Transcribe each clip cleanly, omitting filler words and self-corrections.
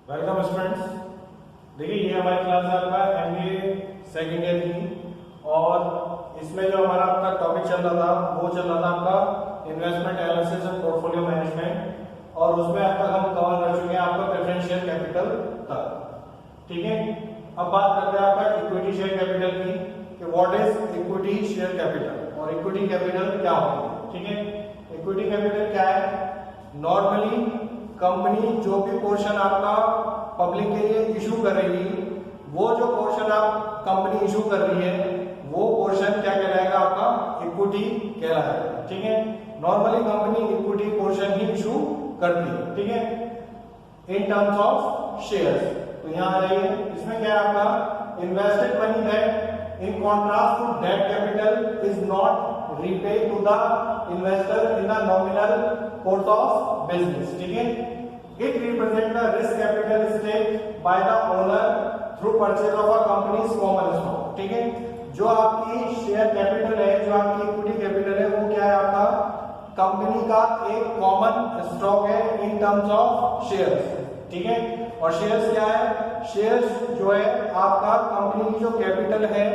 Welcome students. देखिए ये हमारी क्लास है आपका एमबीए सेकेंड ईयर की, और इसमें जो हमारा आपका टॉपिक चल रहा था वो चल रहा था आपका investment analysis and portfolio management, और उसमें अब तक हम कवर कर चुके हैं आपका प्रेफरेंशियल कैपिटल तक। ठीक है, अब बात करते हैं आपका इक्विटी शेयर कैपिटल की कि what is equity share capital और इक्विटी कैपिटल क्या होती है। ठीक है, इक्विटी कैपिटल क्या है? नॉर्मली कंपनी जो भी पोर्शन आपका पब्लिक के लिए इशू कर रही है, वो जो पोर्शन आप कंपनी इशू कर रही है वो पोर्शन क्या कहलाएगा? आपका इक्विटी कहलाएगा। ठीक है, नॉर्मली कंपनी इक्विटी पोर्शन ही इशू करती है। ठीक है, इन टर्म्स ऑफ शेयर्स। तो यहाँ आ जाइए, इसमें क्या है आपका invested money that in contrast to debt capital is not repaid to the investor in the nominal course of business. ठीक है, it represents the risk capital stake by the owner through purchase of a company's common stock. ठीक है, जो आपकी share capital है, जो आपकी equity capital है, वो क्या है? आपका कंपनी का एक कॉमन स्टॉक है इन टर्म्स ऑफ शेयर्स। ठीक है, और शेयर्स क्या है? शेयर्स जो है आपका कंपनी की जो कैपिटल है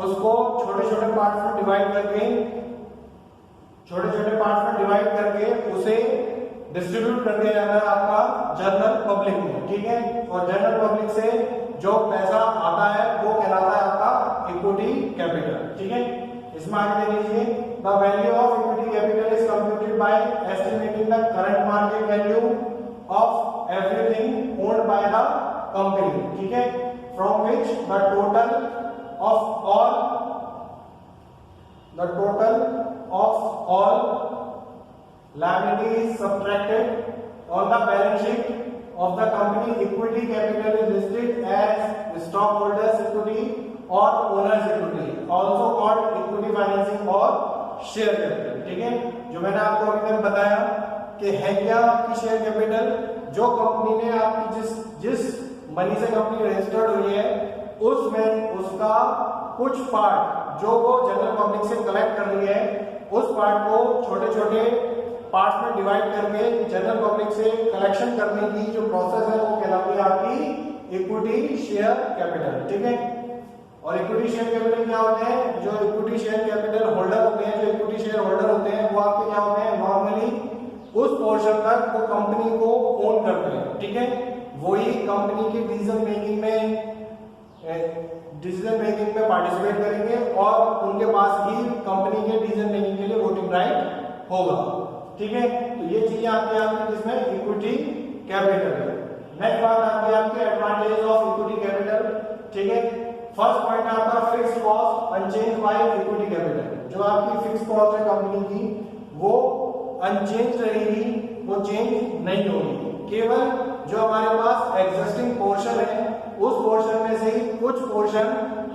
उसको छोटे छोटे पार्ट्स में डिवाइड करके उसे डिस्ट्रीब्यूट कर दिया जाता है आपका जनरल पब्लिक में। ठीक है, और जनरल पब्लिक से जो पैसा आता है वो कहलाता है आपका इक्विटी कैपिटल। ठीक है, इसमें आगे देख लीजिए, the value of equity capital is computed by estimating the current market value of everything owned by the company. ठीक है, from which the total of all liability is subtracted on the balance sheet of the company. Equity capital is listed as stockholders equity or owners equity, also called equity financing or share capital. ठीक है, जो मैंने आपको अभी तक बताया कि है क्या आपकी शेयर कैपिटल? जो कंपनी ने आपकी जिस मनी से कंपनी रजिस्टर्ड हुई है उसमें उसका कुछ पार्ट जो वो जनरल पब्लिक से कलेक्ट कर रही है, उस पार्ट को छोटे छोटे पार्ट्स में डिवाइड करके जनरल पब्लिक से कलेक्शन करने की जो प्रोसेस है वो कहलाती है आपकी इक्विटी शेयर कैपिटल। ठीक है, और इक्विटी शेयर कैपिटल क्या होते हैं? जो इक्विटी शेयर कैपिटल होल्डर होते हैं, जो इक्विटी शेयर होल्डर होते हैं, वो आपके क्या होते हैं? नॉर्मली उस पोर्शन तक वो कंपनी को ओन करते हैं। ठीक है, वही कंपनी की डिसीजन मेकिंग में पार्टिसिपेट करेंगे और उनके पास ही कंपनी के डिसीजन मेकिंग के लिए वोटिंग राइट होगा। ठीक है, तो ये चीजें आपके यहाँ पे जिसमें इक्विटी कैपिटल है। नेक्स्ट बात आती है आपके एडवांटेज ऑफ इक्विटी कैपिटल। ठीक है, फर्स्ट पॉइंट आपका fixed cost unchanged by equity capital. जो आपकी फिक्स्ड कॉस्ट है कंपनी की वो अनचेंज रहेगी, वो चेंज नहीं होगी। केवल जो हमारे पास एग्जिस्टिंग पोर्शन है उस पोर्शन में से ही कुछ पोर्शन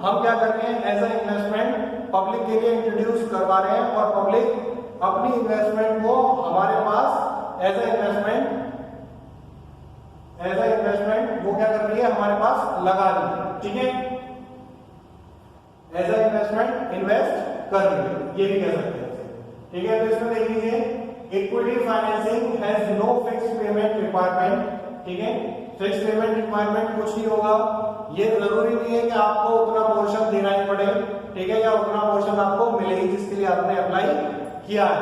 हम क्या कर रहे हैं? एज ए इन्वेस्टमेंट पब्लिक के लिए इंट्रोड्यूस करवा रहे हैं, और पब्लिक अपनी इन्वेस्टमेंट को हमारे पास एज ए इन्वेस्टमेंट वो क्या कर रही है? हमारे पास लगा रही है। ठीक है, एज ए इन्वेस्टमेंट इन्वेस्ट कर रही है, ये भी कह सकते हैं। ठीक है, तो इसमें देख लीजिए, equity financing has no fixed payment requirement. ठीक है, फिक्स पेमेंट रिक्वायरमेंट कुछ नहीं होगा। ये जरूरी नहीं है कि आपको उतना पोर्शन देना ही पड़े। ठीक है, या उतना पोर्शन आपको मिले ही जिसके लिए आपने अप्लाई किया है।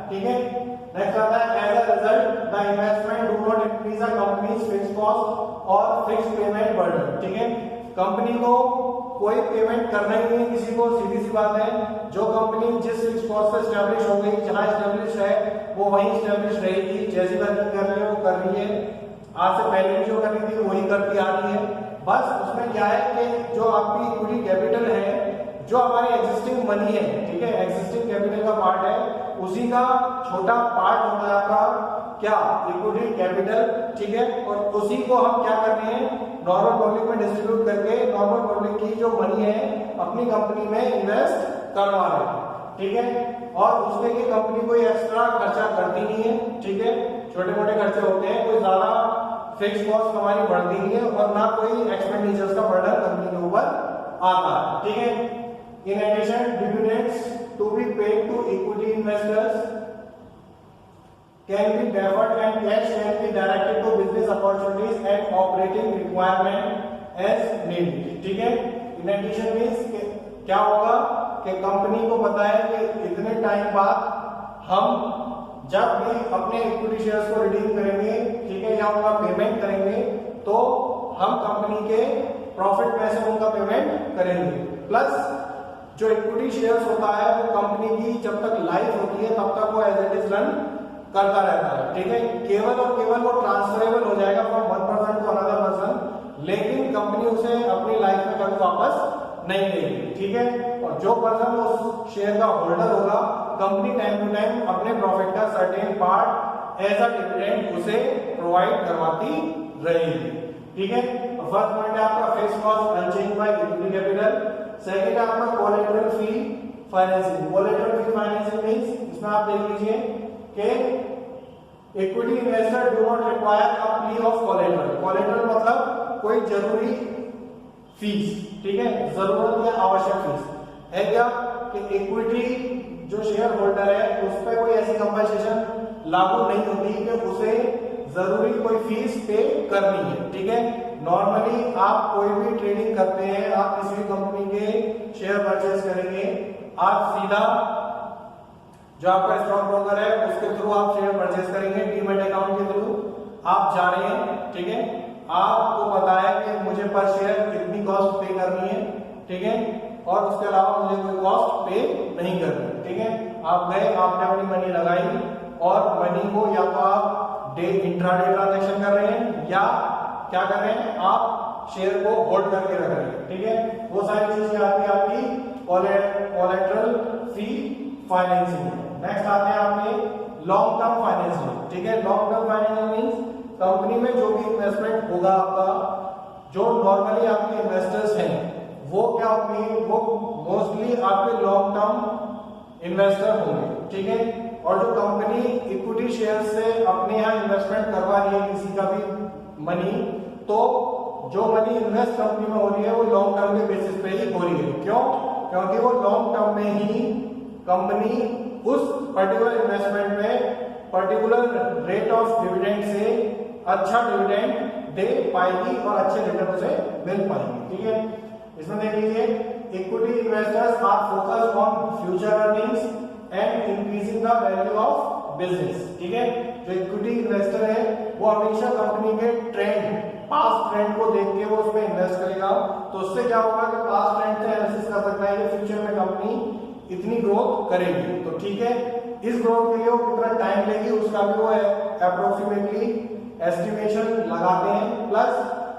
ठीक है, नेक्स्ट आता है as a result the investment do not increase the company's fixed cost और फिक्स्ड पेमेंट बर्डन। ठीक है, कंपनी को कोई पेमेंट करना ही नहीं किसी को, सीधी सी बात है। जो कंपनी जिस फिक्स्ड कॉस्ट से एस्टैब्लिश हो गई, जहां एस्टैब्लिश है वो वहीं एस्टैब्लिश रहेगी। जैसी वर्किंग कर रही है वो कर रही है, आज से पहले भी जो कर रही थी वही करती आ रही है। बस उसमें क्या है कि जो आपकी इक्विटी कैपिटल है, जो हमारी एग्जिस्टिंग मनी है, ठीक है, एग्जिस्टिंग कैपिटल का पार्ट है, उसी का छोटा पार्ट होता है आपका क्या? Equity capital. ठीक है, और उसी को हम क्या कर रहे हैं? नॉर्मल पब्लिक में डिस्ट्रीब्यूट करके नॉर्मल पब्लिक की जो मनी है अपनी कंपनी में इन्वेस्ट करवा रहे हैं। ठीक है, और उसमें की कंपनी कोई एक्स्ट्रा खर्चा करती नहीं है। ठीक है, छोटे मोटे खर्चे होते हैं, कोई ज्यादा फिक्स कॉस्ट हमारी बढ़ती नहीं है और ना कोई एक्सपेंडिचर्स का बर्डन कंपनी के ऊपर आता है। ठीक है, in addition dividends to be paid to equity investors can be deferred and cash can be directed to business opportunities and operating requirement as need. ठीक है, इन एडिशन मींस क्या होगा कि कंपनी को पता है कि इतने टाइम बाद हम जब भी अपने इक्विटी शेयर्स को रिडीम करेंगे, ठीक है, या उनका पेमेंट करेंगे, तो हम कंपनी के प्रॉफिट में से उनका पेमेंट करेंगे। प्लस जो इक्विटी शेयर्स होता है वो कंपनी की जब तक लाइफ होती है तब तक वो एज इट इज रन करता रहता है। ठीक है, केवल और केवल वो ट्रांसफरेबल हो जाएगा from one person to another person, लेकिन कंपनी उसे अपनी लाइफ में कभी वापस नहीं देगी। ठीक है, और जो पर्सन उस शेयर का होल्डर होगा, कंपनी टाइम टू टाइम अपने प्रॉफिट का certain part as a dividend उसे प्रोवाइड करवाती रहेगी। ठीक है, फर्स्ट पॉइंट है आपका fixed cost unchanged by equity capital. Second है आपका collateral free financing. Collateral free financing means इसमें आप देख लीजिए कि equity investor do not require a plea of collateral. Collateral मतलब कोई जरूरी फीस, ठीक है, जरूरत या आवश्यक फीस है क्या कि इक्विटी जो शेयर होल्डर है उस पर कोई ऐसी कंपनसेशन लागू नहीं होती कि उसे जरूरी कोई फीस पे करनी है। ठीक है, नॉर्मली आप कोई भी ट्रेडिंग करते हैं, आप किसी भी कंपनी के शेयर परचेज करेंगे, आप सीधा जो आपका स्टॉक ब्रोकर है उसके थ्रू आप शेयर परचेज करेंगे, डीमैट अकाउंट के थ्रू आप जा रहे हैं। ठीक है, आपको पता है कि मुझे पर शेयर इतनी कॉस्ट पे करनी है, ठीक है, और उसके अलावा मुझे कोई कॉस्ट पे नहीं करनी। ठीक है, आप गए, आपने अपनी मनी लगाई और मनी को या तो आप डे इंट्राडे ट्रांजैक्शन कर रहे हैं या क्या कर रहे हैं, आप शेयर को होल्ड करके रख रहे हैं। ठीक है, वो सारी चीजें आती है आपकी कोलैटरल फ्री फाइनेंसिंग। नेक्स्ट आते हैं आपके लॉन्ग टर्म फाइनेंसिंग। ठीक है, long term financing means company में जो भी इन्वेस्टमेंट होगा आपका, जो नॉर्मली आपके इन्वेस्टर्स हैं वो क्या होंगे, वो मोस्टली आपके लॉन्ग टर्म इन्वेस्टर होंगे। ठीक है, और जो कंपनी इक्विटी शेयर से अपने यहाँ इन्वेस्टमेंट करवा रही है किसी का भी मनी, तो जो मनी इन्वेस्ट कंपनी में हो रही है वो लॉन्ग टर्म के बेसिस पे ही हो रही है। क्यों? क्योंकि वो लॉन्ग टर्म में ही कंपनी उस पर्टिकुलर इन्वेस्टमेंट में पर्टिकुलर रेट ऑफ डिविडेंड से अच्छा डिविडेंड दे पाएगी और अच्छे रिटर्न उसे मिल पाएंगे। ठीक है, इसमें देख लीजिए equity investors are focused on future earnings and increasing the value of business. ठीक है, जो इक्विटी इन्वेस्टर है वो हमेशा कंपनी के ट्रेंड, पास्ट ट्रेंड को देख के वो उसमें इन्वेस्ट करेगा, तो उससे क्या होगा कि पास्ट ट्रेंड से एनालिसिस कर सकता है कि फ्यूचर में कंपनी इतनी ग्रोथ करेगी। तो ठीक है, इस ग्रोथ के लिए वो कितना टाइम लेगी उसका भी वो अप्रोक्सीमेटली एस्टिमेशन लगाते हैं। प्लस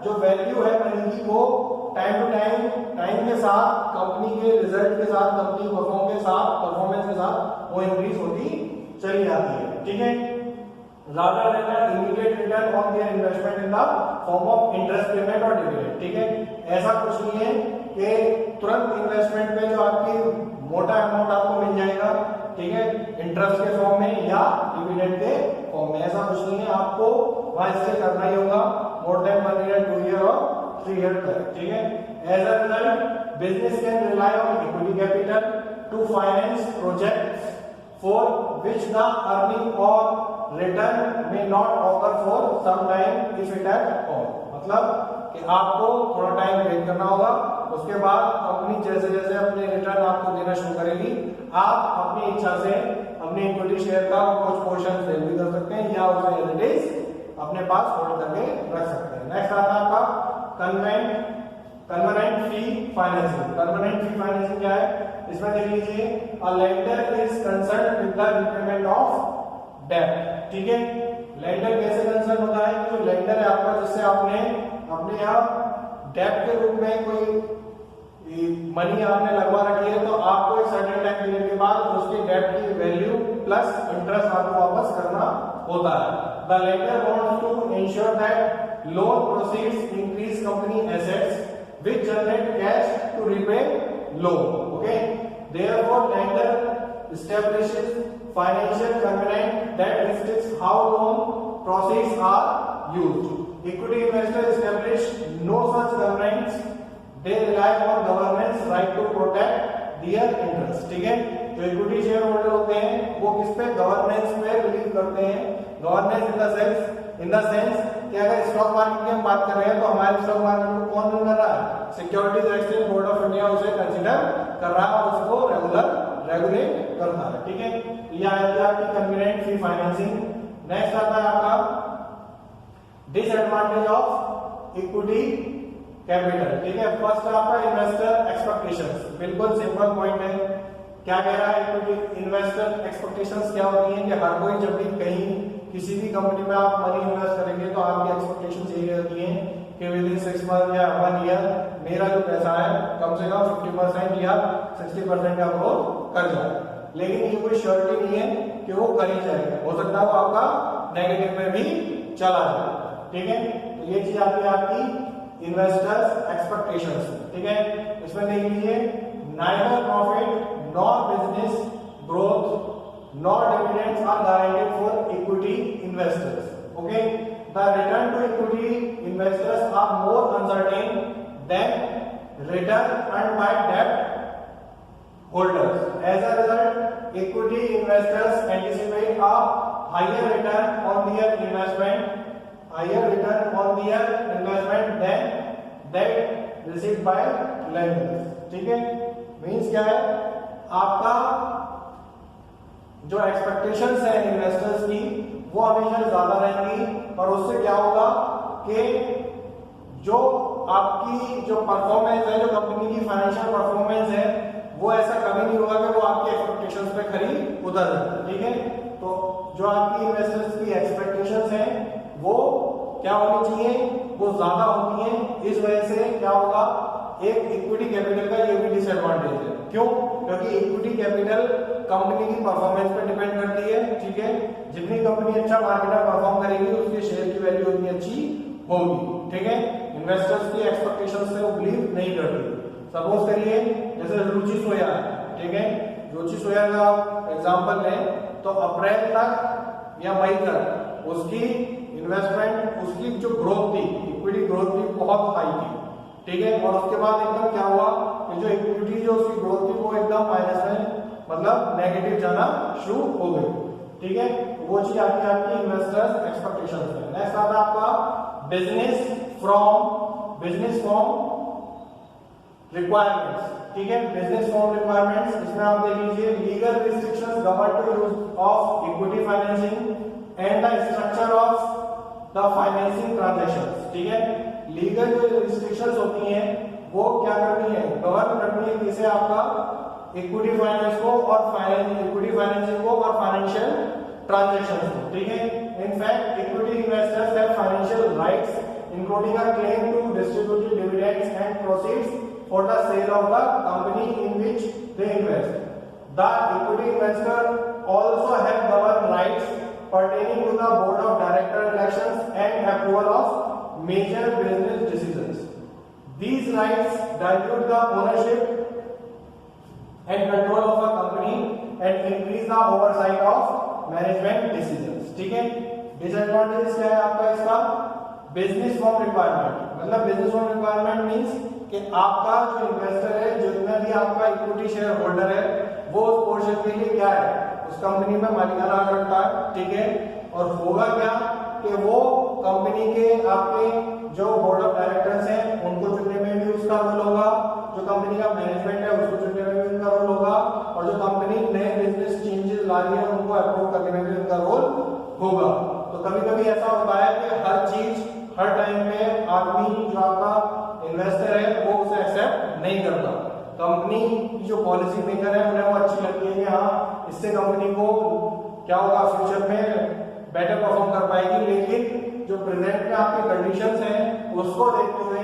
जो वैल्यू है मनी की वो टाइम टू टाइम के साथ कंपनी के रिजल्ट के साथ, कंपनी परफॉर्मेंस के साथ वो इंक्रीज होती चली जाती है। ठीक है, rather than an immediate return on their investment in the form of interest payment or dividend। ठीक है, ऐसा कुछ नहीं है कि तुरंत इन्वेस्टमेंट पे जो आपकी मोटा अमाउंट आपको मिल जाएगा, ठीक है, इंटरेस्ट के फॉर्म में या डिविडेंड के फॉर्म में, ऐसा कुछ नहीं है। आपको वहां इससे करना ही होगा मोर देन 1 ईयर, 2 ईयर और 3 ईयर तक। ठीक है, as a result business can rely on equity capital to finance projects for which the earning or return may not occur for some time if it at all। मतलब कि आपको थोड़ा time wait करना होगा, उसके बाद कंपनी जैसे जैसे अपने रिटर्न आपको देना शुरू करेगी, आप अपनी इच्छा से अपने इक्विटी शेयर का कुछ पोर्शन सेल भी कर सकते हैं या उसे एज इट इज अपने पास होल्ड करके रख सकते हैं। नेक्स्ट आता है आपका convergent fee financing. Convergent fee financing क्या है, इसमें देख लीजिए a lender is concern with the repayment of debt. ठीक है, लेंडर कैसे कंसर्न होता है कि जो लेंडर है आपका, जिससे आपने अपने यहाँ डेट के रूप में कोई मनी आपने लगवा रखी है, तो आपको एक सर्टेन टाइम पीरियड के बाद उसके डेट की वैल्यू प्लस इंटरेस्ट आपको वापस करना होता है। The lender wants to ensure that loan proceeds increase company assets which generate cash to repay loan। Okay, therefore lender establishes financial covenant that restricts how loan proceeds are used। Equity investors establish no such covenants, they rely on government's right to protect their interest। ठीक है, जो equity share holder होते हैं वो किस पे, governance पे believe करते हैं। गवर्नेंस इन द सेंस कि अगर स्टॉक मार्केट की हम बात कर रहे हैं तो हमारे स्टॉक मार्केट को कौन रन कर रहा है? Securities exchange board of India उसे कंसीडर कर रहा है और उसको रेगुलेट करता है। ठीक है, ये आ गया आपकी कन्वीनिएंट फी फाइनेंसिंग। नेक्स्ट आता है आपका डिसएडवांटेज ऑफ इक्विटी कैपिटल। ठीक है, फर्स्ट आपका इन्वेस्टर एक्सपेक्टेशंस, बिल्कुल सिंपल पॉइंट है। क्या कह रहा है? इक्विटी इन्वेस्टर एक्सपेक्टेशंस क्या होती हैं कि हर कोई जब भी कहीं किसी भी कंपनी में आप मनी इन्वेस्ट करेंगे तो आपकी एक्सपेक्टेशंस यही रहती हैं कि विद इन 6 मंथ या 1 ईयर मेरा जो पैसा है कम से कम 50% या 60% का ग्रोथ कर जाए। लेकिन ये कोई श्योरिटी नहीं है कि वो कर ही जाएगा, हो सकता है वो आपका नेगेटिव में भी चला जाए। ठीक है, तो ये चीज आती है आपकी इन्वेस्टर्स एक्सपेक्टेशंस। ठीक है, इसमें देख लीजिए neither profit nor business growth nor dividends are guaranteed for equity investors. Okay, the return to equity investors are more uncertain than return earned by debt holders. As a result, equity investors anticipate a higher return on their investment than that received by lenders. ठीक है, means क्या है? आपका जो expectations है investors की वो हमेशा ज्यादा रहेंगी, और उससे क्या होगा कि जो आपकी जो परफॉर्मेंस है, जो कंपनी की फाइनेंशियल परफॉर्मेंस है, वो ऐसा कभी नहीं होगा कि वो आपके एक्सपेक्टेशंस पे खरी उतर जाए। ठीक है, तो जो आपकी इन्वेस्टर्स की एक्सपेक्टेशंस हैं वो क्या होनी चाहिए? वो ज्यादा होती हैं। इस वजह से क्या होगा? एक इक्विटी कैपिटल का ये भी डिसएडवांटेज है। क्यों? क्योंकि इक्विटी कैपिटल कंपनी की परफॉर्मेंस पे डिपेंड करती है। ठीक है, जितनी कंपनी अच्छा मार्केट में परफॉर्म करेगी उसके शेयर की वैल्यू उतनी अच्छी होगी। ठीक है, इन्वेस्टर्स की एक्सपेक्टेशंस से वो बिलीव नहीं करती। सपोज करिए जैसे रुचि सोया है। ठीक है, रुचि सोया का एग्जांपल लें तो अप्रैल तक या मई तक उसकी इन्वेस्टमेंट, उसकी जो ग्रोथ थी, इक्विटी ग्रोथ थी, बहुत हाई थी। ठीक है, और उसके बाद एकदम क्या हुआ कि जो इक्विटी जो उसकी ग्रोथ थी वो एकदम माइनस में, मतलब नेगेटिव जाना शुरू हो गई। ठीक है, वो चीज आपकी इन्वेस्टर्स एक्सपेक्टेशंस है। नेक्स्ट आता है आपका बिजनेस फ्रॉम रिक्वायरमेंट्स। ठीक है, बिजनेस फ्रॉम रिक्वायरमेंट्स, इसमें आप देख लीजिए legal restrictions govern to use of equity financing and the structure of the financing transactions. ठीक है, लीगल जो रिस्ट्रिक्शंस होती हैं वो क्या करती है? गवर्न करती है किसे? आपका इक्विटी फाइनेंस को और इक्विटी फाइनेंसिंग को और फाइनेंशियल ट्रांजैक्शंस को। ठीक है, in fact equity investors have financial rights including a claim to distribute dividends and proceeds for the sale of the company in which they invest. The equity investor also have govern rights pertaining to the board of director elections and approval of major business decisions. These rights dilute the ownership and control of a company and increase the oversight of management decisions. ठीक है, disadvantage क्या है आपका इसका? Business form requirement, मतलब business form requirement means कि आपका जो इन्वेस्टर है, जितना भी आपका इक्विटी शेयर होल्डर है, वो उस पोर्शन के लिए क्या है? उस कंपनी में मालिकाना हक रखता है। ठीक है, और होगा क्या कि वो कंपनी के आपके जो बोर्ड ऑफ डायरेक्टर्स हैं उनको चुनने में भी उसका रोल होगा, जो कंपनी का मैनेजमेंट है उसको चुनने में भी उनका रोल होगा, और जो कंपनी नए बिजनेस चेंजेस ला रही है उनको अप्रूव करने में भी उनका रोल होगा। तो कभी कभी ऐसा होता है कि हर चीज हर टाइम में आदमी जो आपका इन्वेस्टर है वो उसे एक्सेप्ट नहीं करता। कंपनी की जो पॉलिसी मेकर है उन्हें वो अच्छी लगती है कि हाँ इससे कंपनी को क्या होगा, फ्यूचर में बेटर परफॉर्म कर पाएगी, लेकिन जो प्रेजेंट में आपकी कंडीशंस हैं उसको देखते हुए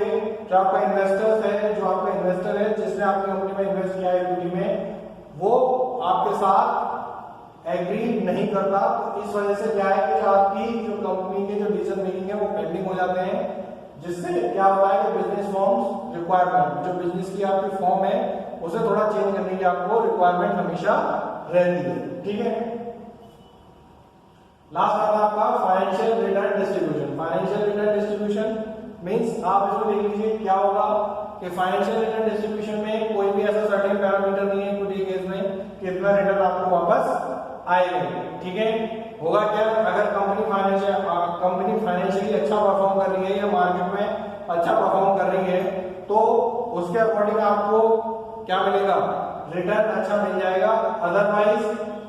जो आपका इन्वेस्टर्स है, जो आपका इन्वेस्टर है जिसने आपकी कंपनी में इन्वेस्ट किया है इक्विटी में, वो आपके साथ एग्री नहीं करता। तो इस वजह से क्या है कि जो आपकी जो कंपनी के जो डिसीजन मेकिंग है वो पेंडिंग हो जाते हैं, जिससे क्या होता है कि बिजनेस फॉर्म्स रिक्वायरमेंट, जो बिजनेस की आपकी फॉर्म है उसे थोड़ा चेंज करने की आपको रिक्वायरमेंट हमेशा रहती है। ठीक है, लास्ट आता है आपका financial return distribution. Financial return distribution means आप इसको देख लीजिए क्या होगा कि फाइनेंशियल रिटर्न डिस्ट्रीब्यूशन में कोई भी ऐसा सर्टेन पैरामीटर नहीं है इक्विटी केस में कि इतना रिटर्न आपको वापस आएगा। ठीक है, होगा क्या, अगर कंपनी फाइनेंशियली अच्छा परफॉर्म कर रही है या मार्केट में अच्छा परफॉर्म कर रही है तो उसके अकॉर्डिंग आपको क्या मिलेगा, रिटर्न अच्छा मिल जाएगा। अदरवाइज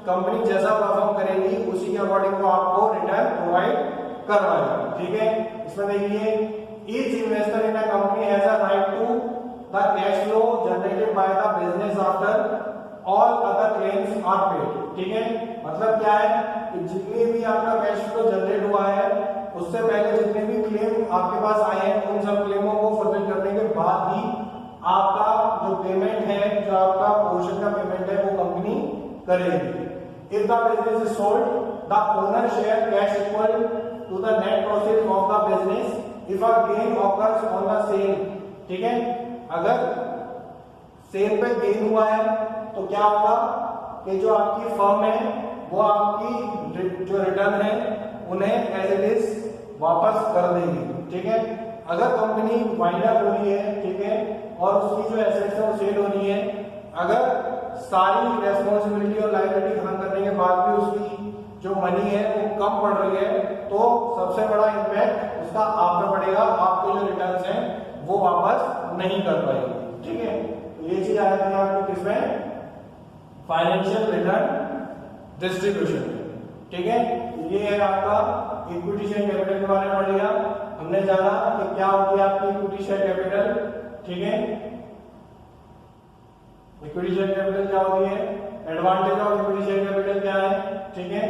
कंपनी जैसा परफॉर्म करेगी उसी के अकॉर्डिंग वो आपको रिटर्न प्रोवाइड करवाएगा। ठीक है, इसमें देखिए each investor in a company has a right to the cash flow generated by the business after all other claims are paid. ठीक है, मतलब क्या है कि जितने भी आपका कैश फ्लो जनरेट हुआ है उससे पहले जितने भी क्लेम आपके पास आए हैं उन सब क्लेमों को फुलफिल करने के बाद ही आपका जो पेमेंट है, जो आपका पोर्शन का पेमेंट है वो कंपनी करेगी। If the business is sold the owner share cash equal to the net profit of the business if a gain occurs on the sale. ठीक है, अगर सेल पे गेन हुआ है तो क्या होगा कि जो आपकी फर्म है वो आपकी जो रिटर्न है उन्हें एज इट इज वापस कर देगी। ठीक है, अगर कंपनी वाइंड अप हो रही है, ठीक है, और उसकी जो एसेट्स है वो सेल हो रही है, अगर सारी रेस्पॉन्सिबिलिटी और लायबिलिटी खत्म करने के बाद भी उसकी जो मनी है वो कम पड़ रही है तो सबसे बड़ा इम्पैक्ट उसका आप पे पड़ेगा, आपके जो रिटर्न्स हैं वो वापस नहीं कर पाएगी। ठीक है, तो ये चीज आ जाती है आपकी किसमें, फाइनेंशियल रिटर्न डिस्ट्रीब्यूशन। ठीक है, ये है आपका इक्विटी शेयर कैपिटल के बारे में पढ़ लिया हमने, जाना कि क्या होती है आपकी इक्विटी शेयर कैपिटल। ठीक है, इक्विटी शेयर कैपिटल क्या होती है, advantage of equity share capital क्या है, ठीक है,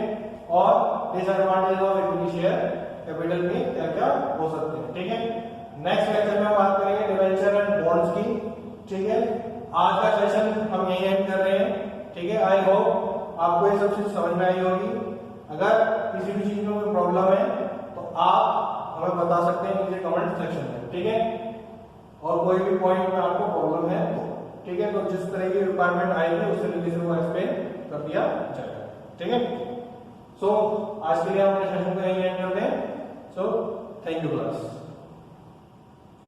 और disadvantage of equity share capital में क्या क्या हो सकते हैं। ठीक है, नेक्स्ट लेक्चर में हम बात करेंगे डिवेंचर एंड बॉन्ड्स की। ठीक है, आज का सेशन हम यही एंड कर रहे हैं। ठीक है, आई होप आपको ये सब चीज समझ में आई होगी। अगर किसी भी चीज में कोई प्रॉब्लम है तो आप हमें बता सकते हैं नीचे कमेंट सेक्शन में। ठीक है, और कोई भी पॉइंट में आपको प्रॉब्लम है तो ठीक है, तो जिस तरह की रिक्वायरमेंट आएगी उस तरीके से वो एक्सप्लेन कर दिया जाएगा। ठीक है, सो आज के लिए हम अपने सेशन को यही एंड करते हैं। So thank you class.